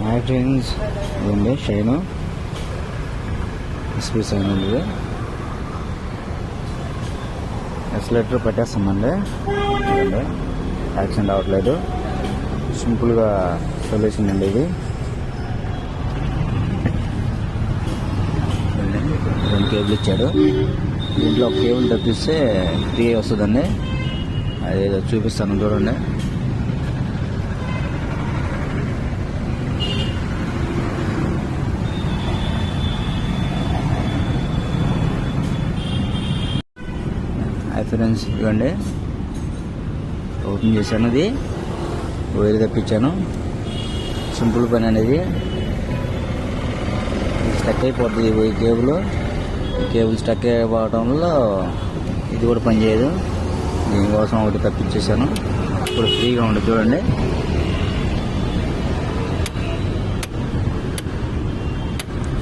Hi friends, ఇదండి shine SP shine ఉంది. Accelerator పెట్టేస్తామండి. Action రావట్లేదు. సింపుల్గా సొల్యూషన్ అండి ఇది. రెండు కేబుల్ ఇచ్చాడు. దీంట్లో ఒక కేబుల్ తప్పిస్తే ఫ్రీ వస్తుందండి. అది చూపిస్తాను చూడండి. ఫ్రెండ్స్ ఇవ్వండి, ఓపెన్ చేశాను. అది వైర్ తప్పించాను. సింపుల్ పని అనేది. స్టక్ అయిపోతుంది ఈ కేబుల్ స్టక్ అయిపోవడంలో ఇది కూడా పనిచేయదు. దీనికోసం ఒకటి తప్పించేసాను. ఇప్పుడు ఫ్రీగా ఉండదు చూడండి.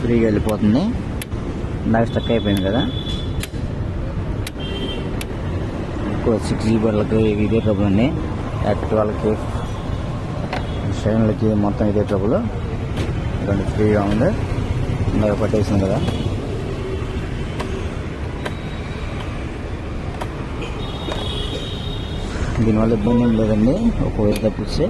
ఫ్రీగా వెళ్ళిపోతుంది. నాకు స్టక్ అయిపోయింది కదా. 6G వాళ్ళకి ఇదే ట్రబుల్ అండి. యాక్టివ్ వాళ్ళకి, షైన్లకి మొత్తం ఇదే ట్రబుల్. ఇదండి ఫ్రీగా ఉంది. ఇందాక పట్టేసింది కదా. దీనివల్ల ఇబ్బంది ఏం లేదండి. ఒక వైర్ తప్పిస్తే